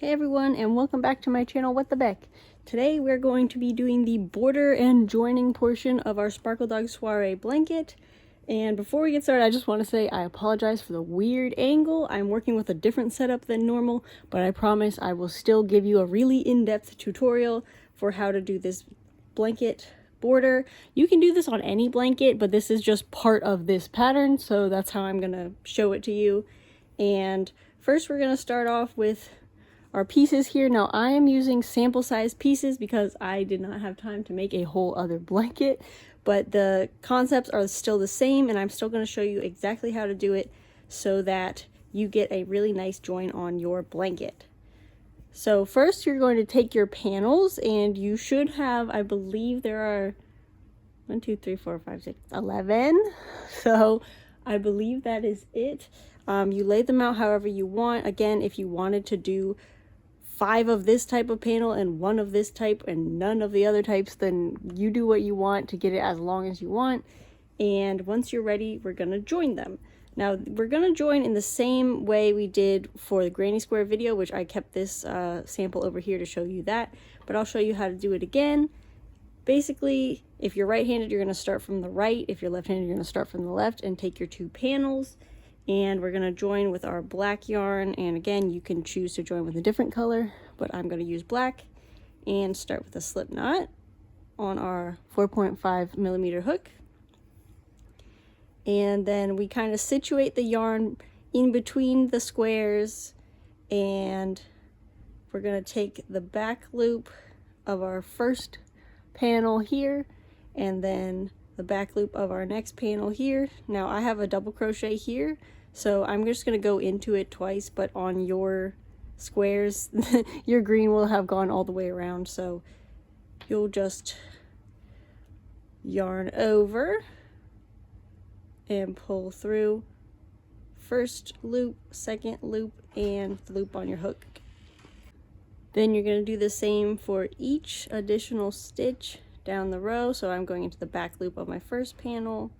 Hey everyone, and welcome back to my channel, What the Beck. Today we're going to be doing the border and joining portion of our Sparkledog Soiree blanket. And before we get started, I just want to say I apologize for the weird angle. I'm working with a different setup than normal, but I promise I will still give you a really in-depth tutorial for how to do this blanket border. You can do this on any blanket, but this is just part of this pattern, so that's how I'm going to show it to you. And first we're going to start off with our pieces here. Now I am using sample size pieces because I did not have time to make a whole other blanket, but the concepts are still the same, and I'm still going to show you exactly how to do it so that you get a really nice join on your blanket. So first you're going to take your panels, and you should have, I believe there are 1, 2, 3, 4, 5, 6, 11. So I believe that is it. You lay them out however you want. Again, if you wanted to do 5 of this type of panel and 1 of this type and none of the other types, then you do what you want to get it as long as you want. And once you're ready, we're going to join them. Now we're going to join in the same way we did for the granny square video, which I kept this sample over here to show you that, but I'll show you how to do it again. Basically, if you're right-handed, you're going to start from the right. If you're left-handed, you're going to start from the left and take your 2 panels. And we're going to join with our black yarn, and again you can choose to join with a different color, but I'm going to use black and start with a slip knot on our 4.5mm hook. And then we kind of situate the yarn in between the squares, and we're going to take the back loop of our first panel here and then the back loop of our next panel here. Now I have a double crochet here, so I'm just going to go into it twice, but on your squares your green will have gone all the way around, so you'll just yarn over and pull through first loop, second loop, and the loop on your hook. Then you're going to do the same for each additional stitch down the row. So I'm going into the back loop of my first panel,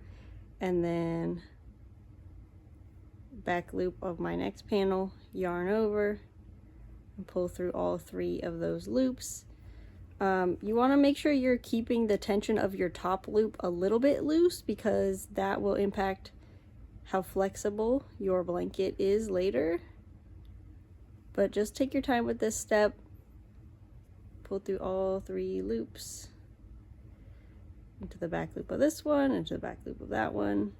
and then back loop of my next panel, yarn over and pull through all 3 of those loops. You want to make sure you're keeping the tension of your top loop a little bit loose, because that will impact how flexible your blanket is later. But just take your time with this step. Pull through all 3 loops into the back loop of this one, into the back loop of that one,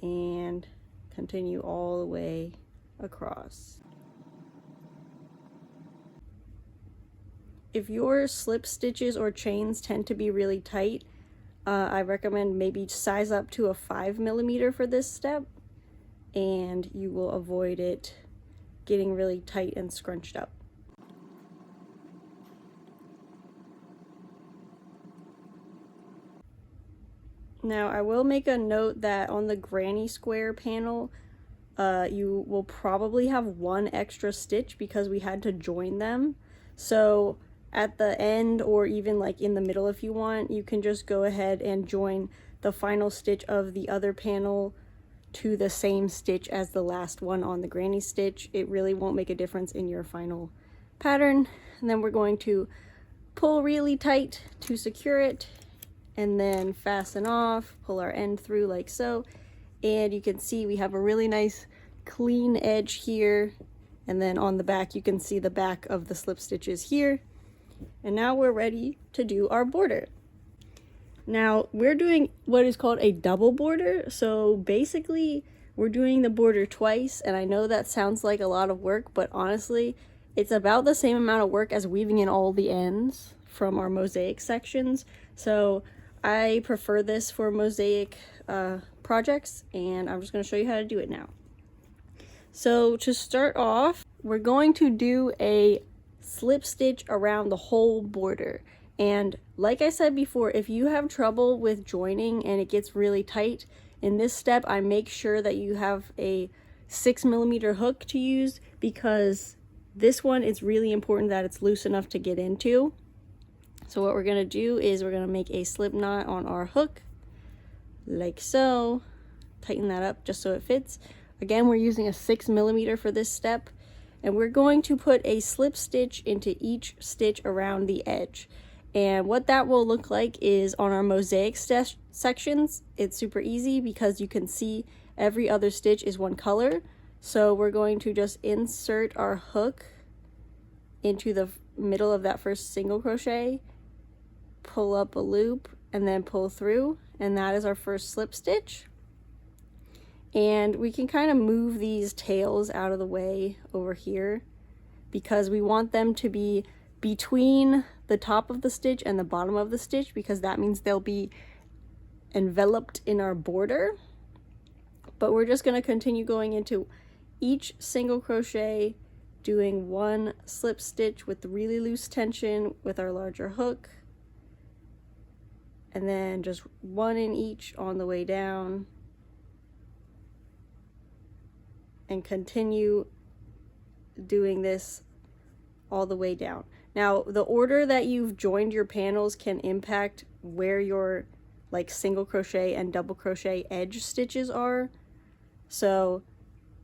and continue all the way across. If your slip stitches or chains tend to be really tight, I recommend maybe size up to a 5mm for this step, and you will avoid it getting really tight and scrunched up. Now I will make a note that on the granny square panel, you will probably have 1 extra stitch because we had to join them. So at the end, or even like in the middle if you want, you can just go ahead and join the final stitch of the other panel to the same stitch as the last one on the granny stitch. It really won't make a difference in your final pattern. And then we're going to pull really tight to secure it, and then fasten off, pull our end through like so. And you can see we have a really nice clean edge here, and then on the back you can see the back of the slip stitches here. And now we're ready to do our border. Now we're doing what is called a double border. So basically we're doing the border twice, and I know that sounds like a lot of work, but honestly it's about the same amount of work as weaving in all the ends from our mosaic sections. So I prefer this for mosaic projects, and I'm just going to show you how to do it now. So to start off, we're going to do a slip stitch around the whole border. And like I said before, if you have trouble with joining and it gets really tight, in this step I make sure that you have a 6mm hook to use, because this one is really important that it's loose enough to get into. So what we're going to do is we're going to make a slip knot on our hook like so, tighten that up just so it fits. Again, we're using a 6mm for this step, and we're going to put a slip stitch into each stitch around the edge. And what that will look like is on our mosaic sections, it's super easy because you can see every other stitch is one color. So we're going to just insert our hook into the middle of that first single crochet, pull up a loop, and then pull through, and that is our first slip stitch. And we can kind of move these tails out of the way over here because we want them to be between the top of the stitch and the bottom of the stitch, because that means they'll be enveloped in our border. But we're just going to continue going into each single crochet, doing one slip stitch with really loose tension with our larger hook, and then just one in each on the way down, and continue doing this all the way down. Now, the order that you've joined your panels can impact where your like single crochet and double crochet edge stitches are. So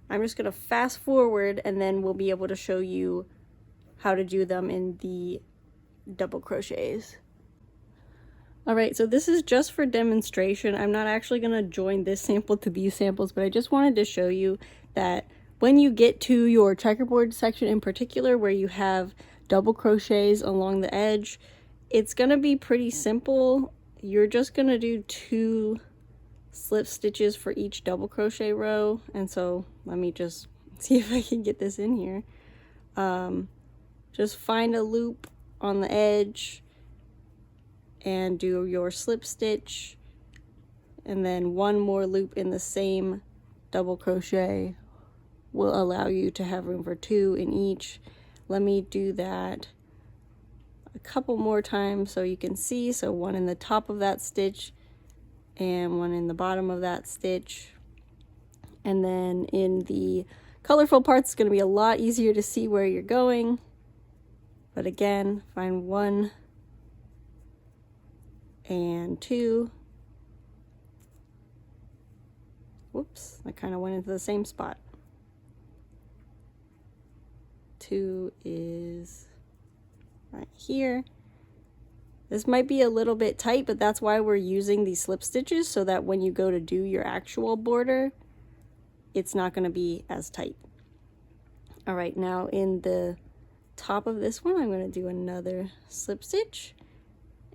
I'm just going to fast forward, and then we'll be able to show you how to do them in the double crochets. Alright, so this is just for demonstration. I'm not actually going to join this sample to these samples, but I just wanted to show you that when you get to your checkerboard section in particular, where you have double crochets along the edge, it's going to be pretty simple. You're just going to do 2 slip stitches for each double crochet row. And so let me just see if I can get this in here. Just find a loop on the edge and do your slip stitch, and then one more loop in the same double crochet will allow you to have room for 2 in each. Let me do that a couple more times so you can see. So one in the top of that stitch and one in the bottom of that stitch. And then in the colorful parts, it's going to be a lot easier to see where you're going. But again, find 1 and 2. Whoops, I kind of went into the same spot. 2 is right here. This might be a little bit tight, but that's why we're using these slip stitches, so that when you go to do your actual border, it's not going to be as tight. All right, now in the top of this one, I'm going to do another slip stitch,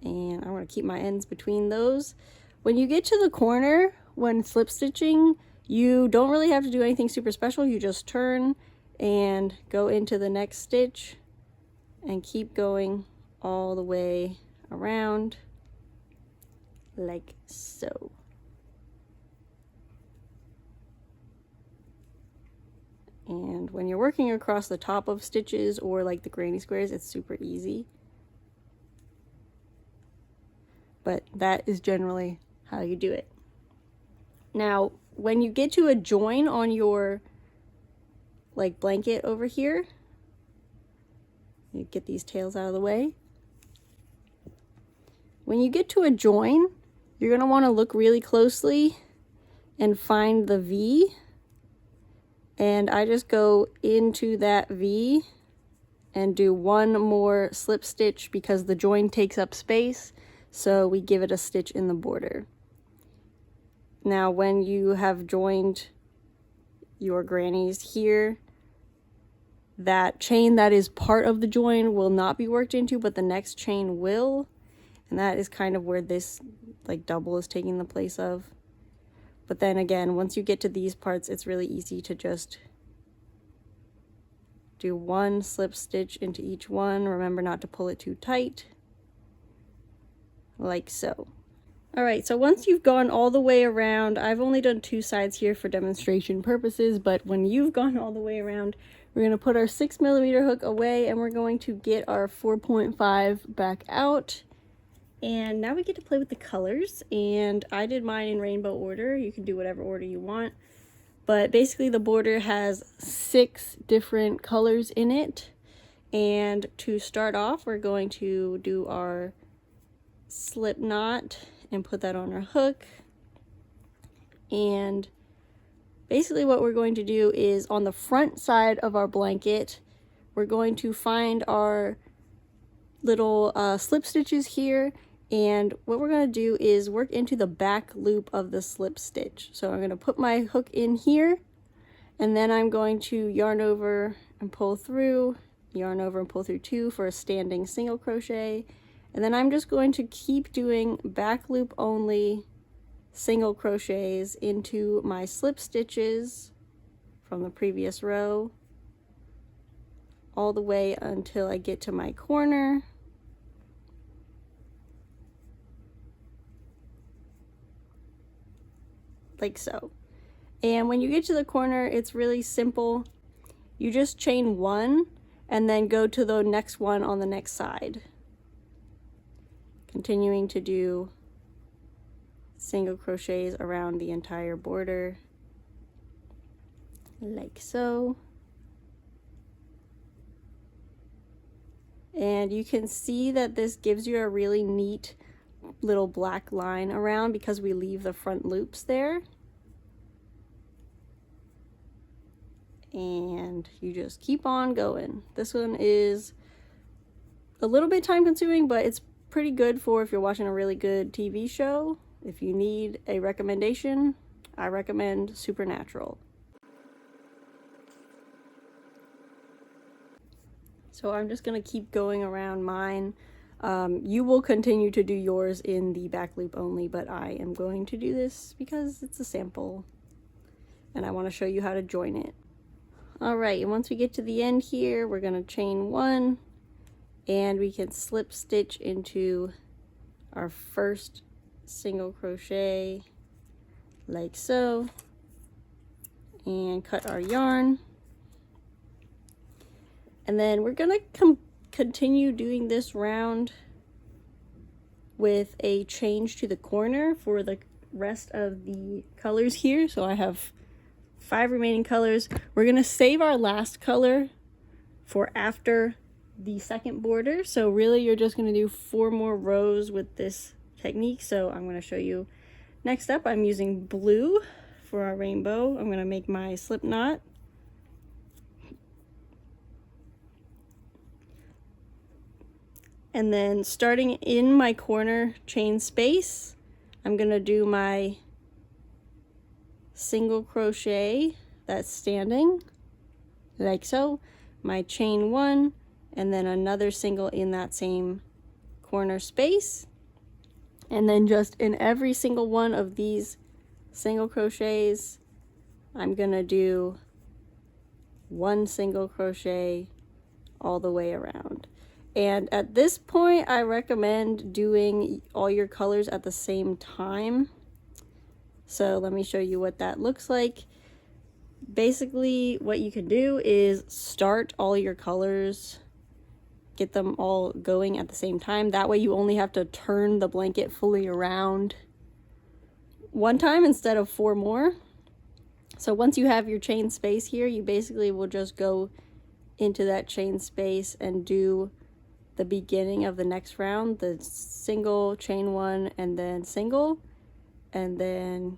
and I want to keep my ends between those. When you get to the corner, when slip stitching, you don't really have to do anything super special. You just turn and go into the next stitch and keep going all the way around like so. And when you're working across the top of stitches or like the granny squares, it's super easy. But that is generally how you do it. Now, when you get to a join on your like blanket over here, you get these tails out of the way. When you get to a join, you're going to want to look really closely and find the V. And I just go into that V and do one more slip stitch because the join takes up space. So we give it a stitch in the border. Now, when you have joined your grannies here, that chain that is part of the join will not be worked into, but the next chain will. And that is kind of where this like double is taking the place of. But then again, once you get to these parts, it's really easy to just do one slip stitch into each one. Remember not to pull it too tight, like so. All right, so once you've gone all the way around, I've only done 2 sides here for demonstration purposes, but when you've gone all the way around, we're going to put our 6mm hook away, and we're going to get our 4.5 back out. And now we get to play with the colors, and I did mine in rainbow order. You can do whatever order you want, but basically the border has 6 different colors in it. And to start off, we're going to do our slip knot and put that on our hook, and basically what we're going to do is on the front side of our blanket, we're going to find our little slip stitches here, and what we're going to do is work into the back loop of the slip stitch. So I'm going to put my hook in here, and then I'm going to yarn over and pull through, yarn over and pull through 2 for a standing single crochet, and then I'm just going to keep doing back loop only single crochets into my slip stitches from the previous row all the way until I get to my corner. Like so. And when you get to the corner, it's really simple. You just chain 1 and then go to the next one on the next side. Continuing to do single crochets around the entire border, like so. And you can see that this gives you a really neat little black line around because we leave the front loops there. And you just keep on going. This one is a little bit time consuming, but it's pretty good for if you're watching a really good TV show. If you need a recommendation, I recommend Supernatural. So I'm just going to keep going around mine. You will continue to do yours in the back loop only, but I am going to do this because it's a sample and I want to show you how to join it. Alright, and once we get to the end here, we're going to chain 1 and we can slip stitch into our first single crochet like so, and cut our yarn. And then we're gonna continue doing this round with a change to the corner for the rest of the colors here. So I have 5 remaining colors. We're gonna save our last color for after the second border. So really you're just gonna do 4 more rows with this technique. So I'm gonna show you. Next up, I'm using blue for our rainbow. I'm gonna make my slip knot. And then starting in my corner chain space, I'm gonna do my single crochet that's standing, like so, my chain 1, and then another single in that same corner space. And then just in every single one of these single crochets, I'm gonna do 1 single crochet all the way around. And at this point, I recommend doing all your colors at the same time. So let me show you what that looks like. Basically, what you can do is start all your colors, get them all going at the same time. That way you only have to turn the blanket fully around 1 time instead of 4 more. So once you have your chain space here, you basically will just go into that chain space and do the beginning of the next round, the single, chain 1, and then single, and then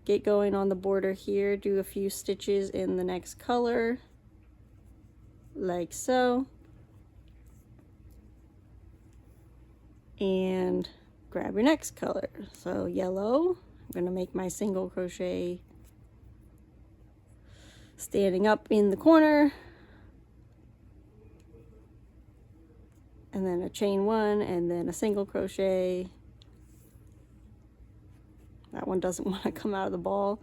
get going on the border here, do a few stitches in the next color, like so, and grab your next color. So yellow, I'm going to make my single crochet standing up in the corner, and then a chain 1, and then a single crochet. That one doesn't want to come out of the ball.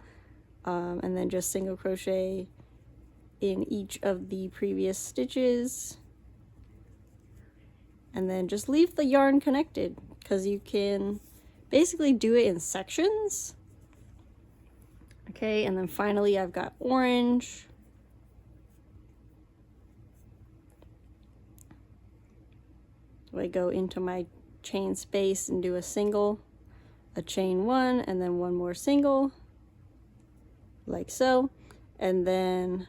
And then just single crochet in each of the previous stitches. And then just leave the yarn connected, because you can basically do it in sections. Okay, and then finally I've got orange. So I go into my chain space and do a single, a chain 1, and then 1 more single, like so, and then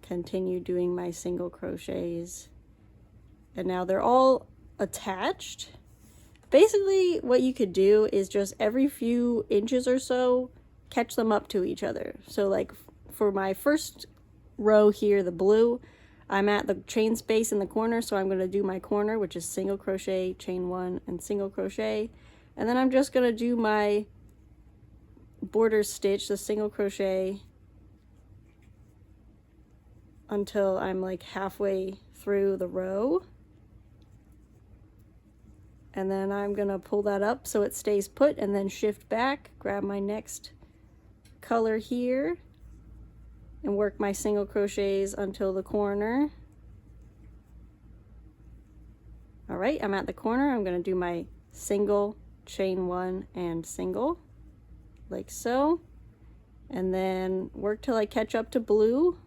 continue doing my single crochets. And now they're all attached. Basically what you could do is just every few inches or so catch them up to each other. So like for my first row here, the blue, I'm at the chain space in the corner, so I'm going to do my corner, which is single crochet, chain 1, and single crochet. And then I'm just going to do my border stitch, the single crochet, until I'm like halfway through the row. And then I'm going to pull that up so it stays put, and then shift back, grab my next color here, and work my single crochets until the corner. All right, I'm at the corner. I'm going to do my single, chain 1, and single, like so, and then work till I catch up to blue.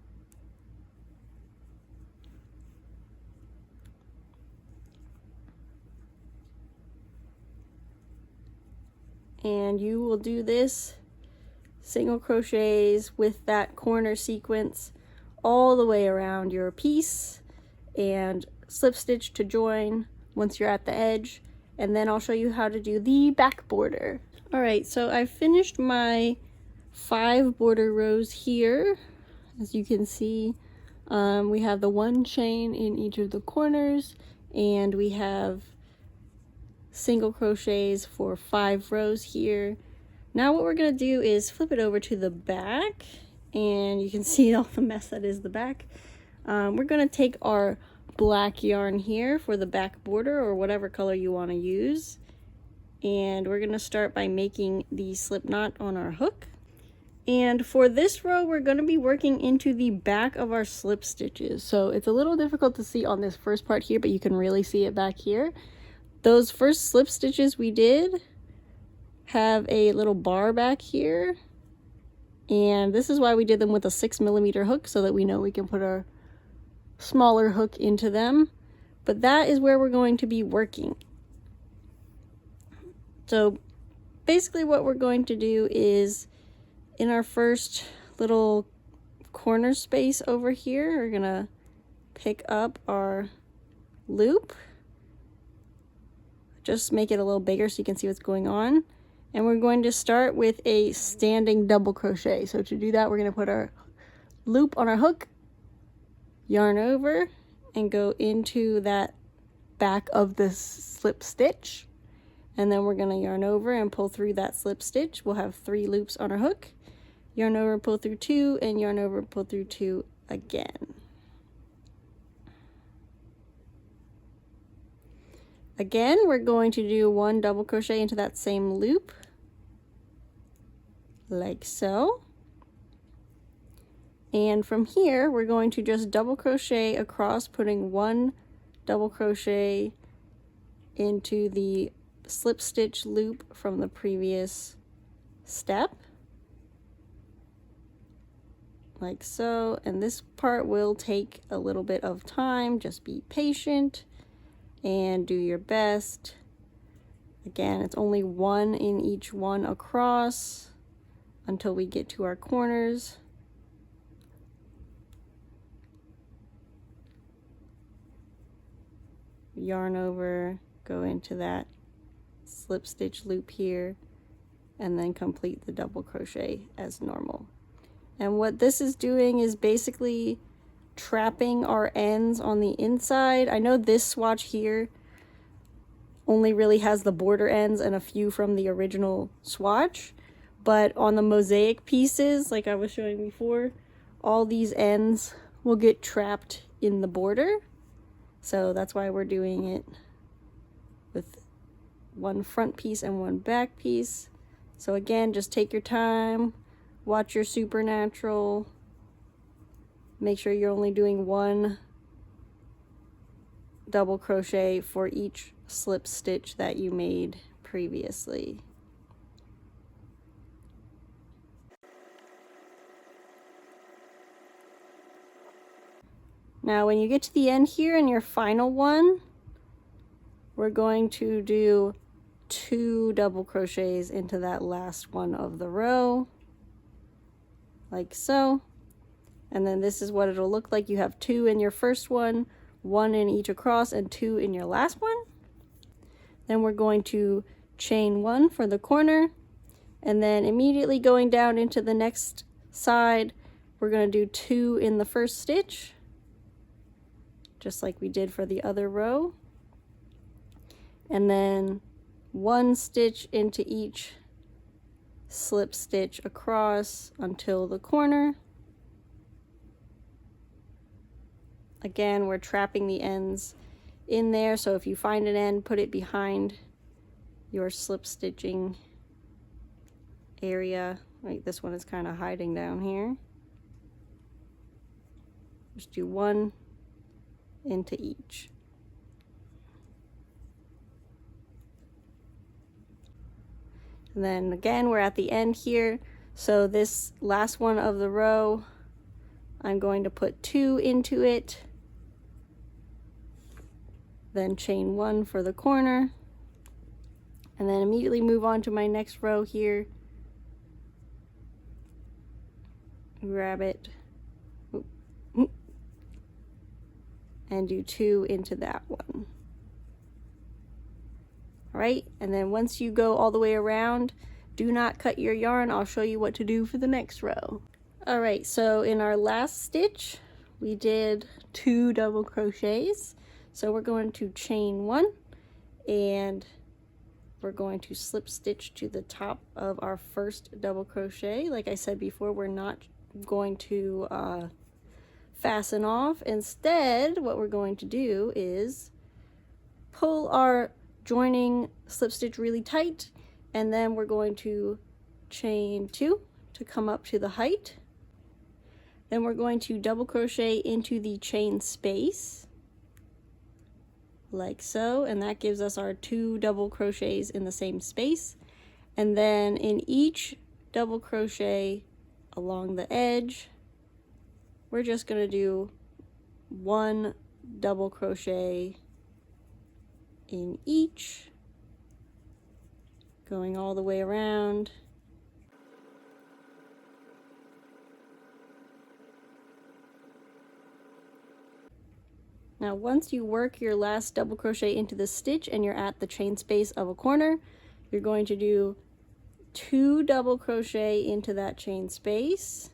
And you will do this single crochets with that corner sequence all the way around your piece, and slip stitch to join once you're at the edge, and then I'll show you how to do the back border. All right, so I finished my 5 border rows here. As you can see, we have the 1 chain in each of the corners, and we have single crochets for 5 rows here. Now what we're going to do is flip it over to the back, and you can see all the mess that is the back. We're going to take our black yarn here for the back border, or whatever color you want to use, and we're going to start by making the slip knot on our hook. And for this row, we're going to be working into the back of our slip stitches. So it's a little difficult to see on this first part here, but you can really see it back here. Those first slip stitches we did have a little bar back here, and this is why we did them with a 6mm hook, so that we know we can put our smaller hook into them. But that is where we're going to be working. So basically what we're going to do is, in our first little corner space over here, we're gonna pick up our loop, just make it a little bigger so you can see what's going on. And we're going to start with a standing double crochet. So to do that, we're going to put our loop on our hook, yarn over, and go into that back of the slip stitch. And then we're going to yarn over and pull through that slip stitch. We'll have 3 loops on our hook, yarn over, pull through 2, and yarn over, pull through 2 again. Again, we're going to do 1 double crochet into that same loop, like so. And from here, we're going to just double crochet across, putting 1 double crochet into the slip stitch loop from the previous step, like so. And this part will take a little bit of time. Just be patient and do your best. Again, it's only 1 in each one across until we get to our corners. Yarn over, go into that slip stitch loop here, and then complete the double crochet as normal. And what this is doing is basically trapping our ends on the inside. I know this swatch here only really has the border ends and a few from the original swatch, but on the mosaic pieces, like I was showing before, all these ends will get trapped in the border. So that's why we're doing it with 1 front piece and 1 back piece. So again, just take your time, watch your supernatural. Make sure you're only doing 1 double crochet for each slip stitch that you made previously. Now when you get to the end here in your final one, we're going to do 2 double crochets into that last one of the row, like so. And then this is what it'll look like. You have 2 in your first one, 1 in each across, and 2 in your last one. Then we're going to chain 1 for the corner, And then immediately going down into the next side, we're going to do 2 in the first stitch, just like we did for the other row. And then 1 stitch into each slip stitch across until the corner. Again, we're trapping the ends in there, so if you find an end, put it behind your slip stitching area. Like this one is kind of hiding down here. Just do 1 into each. And then again, we're at the end here. So this last one of the row, I'm going to put 2 into it, then chain 1 for the corner, and then immediately move on to my next row here. Grab it, and do 2 into that one. All right, and then once you go all the way around, do not cut your yarn. I'll show you what to do for the next row. All right, so in our last stitch, we did 2 double crochets. So we're going to chain 1, and we're going to slip stitch to the top of our first double crochet. Like I said before, we're not going to fasten off. Instead, what we're going to do is pull our joining slip stitch really tight, and then we're going to chain 2 to come up to the height. Then we're going to double crochet into the chain space like so, and that gives us our 2 double crochets in the same space. And then in each double crochet along the edge, we're just going to do 1 double crochet in each, going all the way around. Now once you work your last double crochet into the stitch and you're at the chain space of a corner, you're going to do 2 double crochet into that chain space,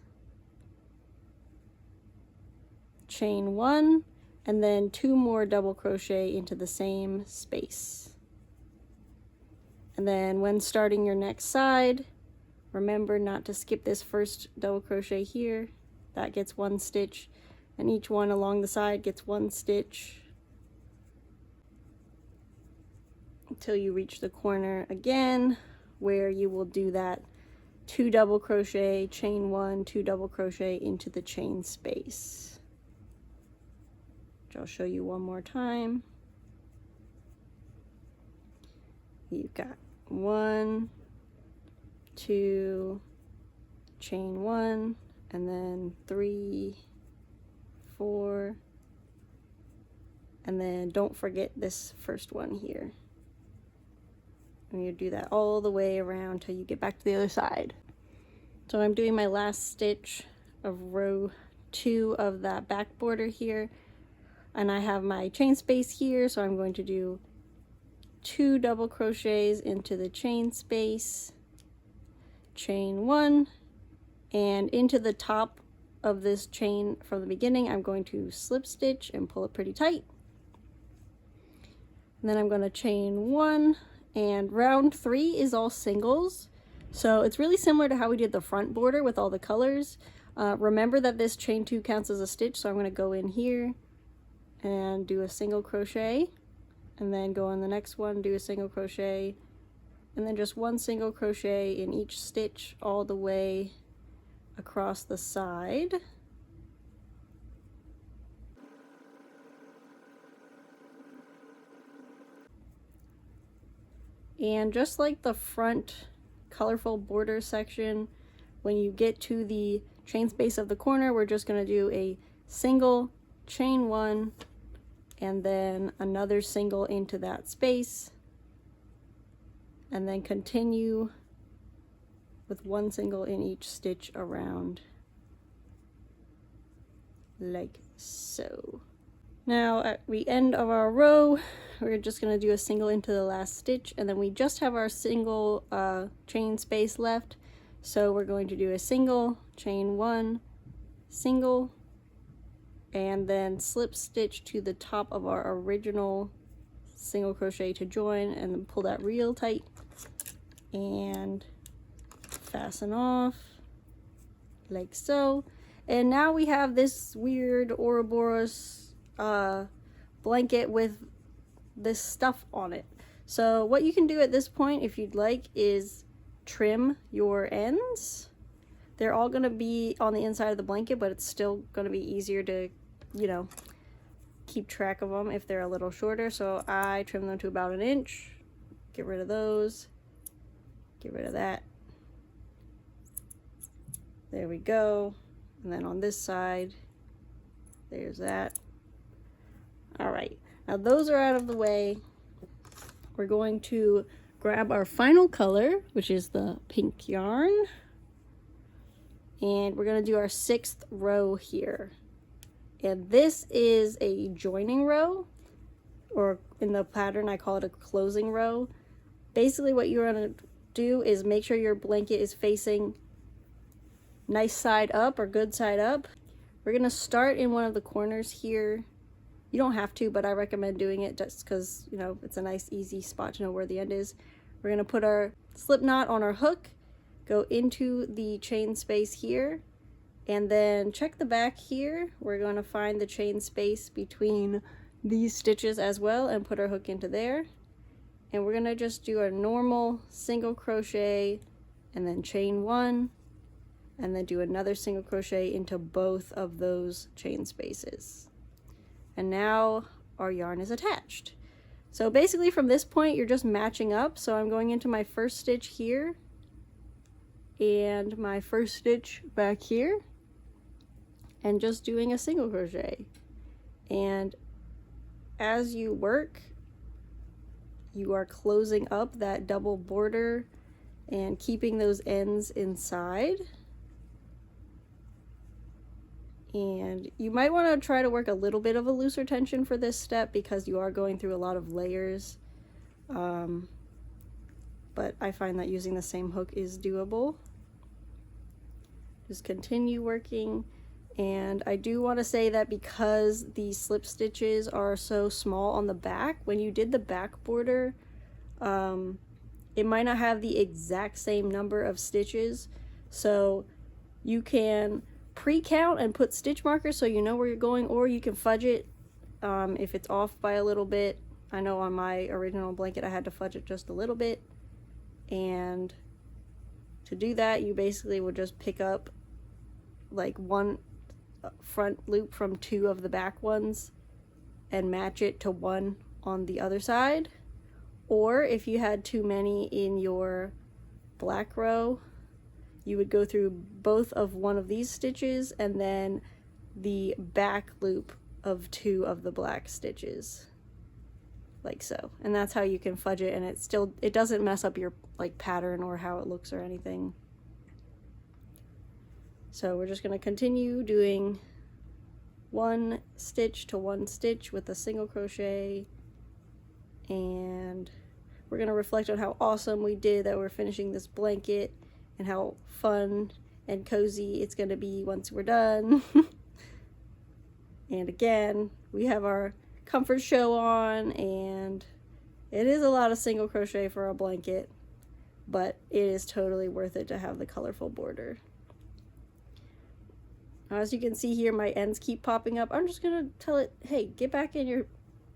chain 1, and then 2 more double crochet into the same space. And then when starting your next side, remember not to skip this first double crochet here. That gets 1 stitch, and each one along the side gets 1 stitch until you reach the corner again, where you will do that 2 double crochet, chain 1, 2 double crochet into the chain space, which I'll show you one more time. You've got 1, 2, chain 1, and then 3, 4, and then don't forget this first one here. And you do that all the way around till you get back to the other side. So I'm doing my last stitch of row 2 of that back border here, and I have my chain space here, so I'm going to do 2 double crochets into the chain space, chain 1, and into the top of this chain from the beginning I'm going to slip stitch and pull it pretty tight. And then I'm going to chain 1, and round 3 is all singles, so it's really similar to how we did the front border with all the colors. Remember that this chain 2 counts as a stitch, so I'm going to go in here and do a single crochet, and then go on the next one, do a single crochet, and then just 1 single crochet in each stitch all the way across the side. And just like the front colorful border section, when you get to the chain space of the corner, we're just going to do a single, chain 1, and then another single into that space, and then continue with 1 single in each stitch around, like so. Now at the end of our row, we're just going to do a single into the last stitch, and then we just have our single chain space left. So we're going to do a single, chain one, single, and then slip stitch to the top of our original single crochet to join, and then pull that real tight and fasten off like so. And now we have this weird Ouroboros blanket with this stuff on it. So what you can do at this point, if you'd like, is trim your ends. They're all going to be on the inside of the blanket, but it's still going to be easier to, you know, keep track of them if they're a little shorter. So I trim them to about 1 inch. Get rid of those. Get rid of that. There we go. And then on this side, there's that. All right, now those are out of the way. We're going to grab our final color, which is the pink yarn, and we're going to do our 6th row here. And this is a joining row, or in the pattern I call it a closing row. Basically what you're going to do is make sure your blanket is facing nice side up, or good side up. We're going to start in one of the corners here. You don't have to, but I recommend doing it just because, you know, it's a nice easy spot to know where the end is. We're going to put our slip knot on our hook, go into the chain space here, and then check the back here. We're going to find the chain space between these stitches as well and put our hook into there. And we're going to just do a normal single crochet and then chain one, and then do another single crochet into both of those chain spaces. And now our yarn is attached. So basically from this point you're just matching up. So I'm going into my first stitch here and my first stitch back here and just doing a single crochet. And as you work, you are closing up that double border and keeping those ends inside. And you might want to try to work a little bit of a looser tension for this step because you are going through a lot of layers. But I find that using the same hook is doable. Just continue working. And I do want to say that because the slip stitches are so small on the back, when you did the back border, it might not have the exact same number of stitches. So you can pre-count and put stitch markers so you know where you're going, or you can fudge it if it's off by a little bit. I know on my original blanket I had to fudge it just a little bit, and to do that you basically would just pick up like one front loop from 2 of the back ones and match it to 1 on the other side. Or if you had too many in your black row, you would go through both of one of these stitches and then the back loop of 2 of the black stitches, like so. And that's how you can fudge it, and it doesn't mess up your like pattern or how it looks or anything. So we're just going to continue doing 1 stitch to 1 stitch with a single crochet, and we're going to reflect on how awesome we did that we're finishing this blanket and how fun and cozy it's going to be once we're done. And again, we have our comfort show on, and it is a lot of single crochet for a blanket, but it is totally worth it to have the colorful border. As you can see here, my ends keep popping up. I'm just going to tell it, hey, get back in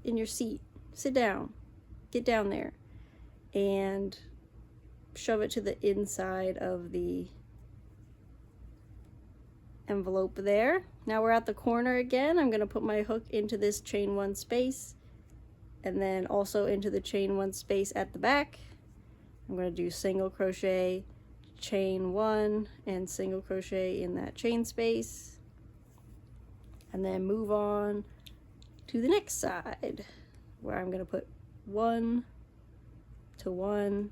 your seat, sit down, get down there, and shove it to the inside of the envelope there. Now we're at the corner again. I'm going to put my hook into this chain 1 space, and then also into the chain 1 space at the back. I'm going to do single crochet, chain 1, and single crochet in that chain space, and then move on to the next side where I'm going to put 1 to 1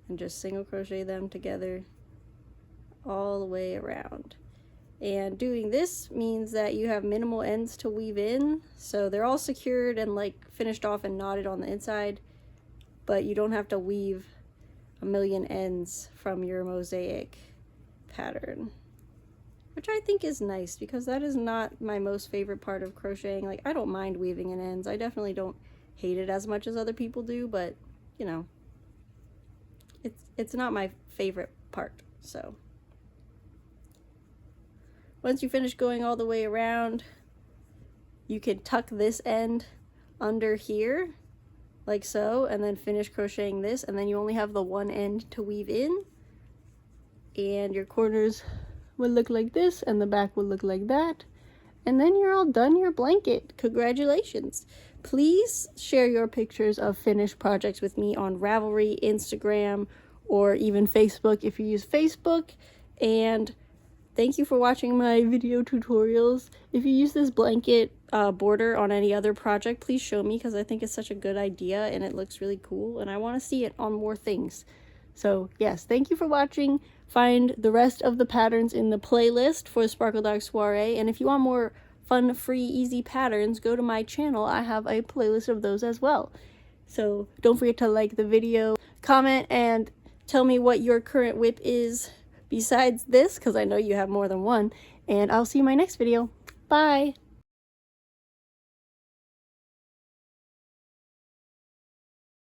and just single crochet them together all the way around. And doing this means that you have minimal ends to weave in, so they're all secured and like finished off and knotted on the inside, but you don't have to weave a million ends from your mosaic pattern, which I think is nice because that is not my most favorite part of crocheting. Like, I don't mind weaving in ends. I definitely don't hate it as much as other people do, but you know, it's not my favorite part. So once you finish going all the way around, you can tuck this end under here like so, and then finish crocheting this, and then you only have the one end to weave in, and your corners will look like this and the back will look like that, and then you're all done your blanket. Congratulations. Please share your pictures of finished projects with me on Ravelry, Instagram, or even Facebook if you use Facebook. And thank you for watching my video tutorials. If you use this blanket border on any other project, please show me, because I think it's such a good idea and it looks really cool and I want to see it on more things. So yes, thank you for watching. Find the rest of the patterns in the playlist for Sparkledog Soiree, and if you want more fun, free, easy patterns, go to my channel. I have a playlist of those as well. So don't forget to like the video, comment, and tell me what your current whip is besides this, because I know you have more than one, and I'll see you in my next video. Bye!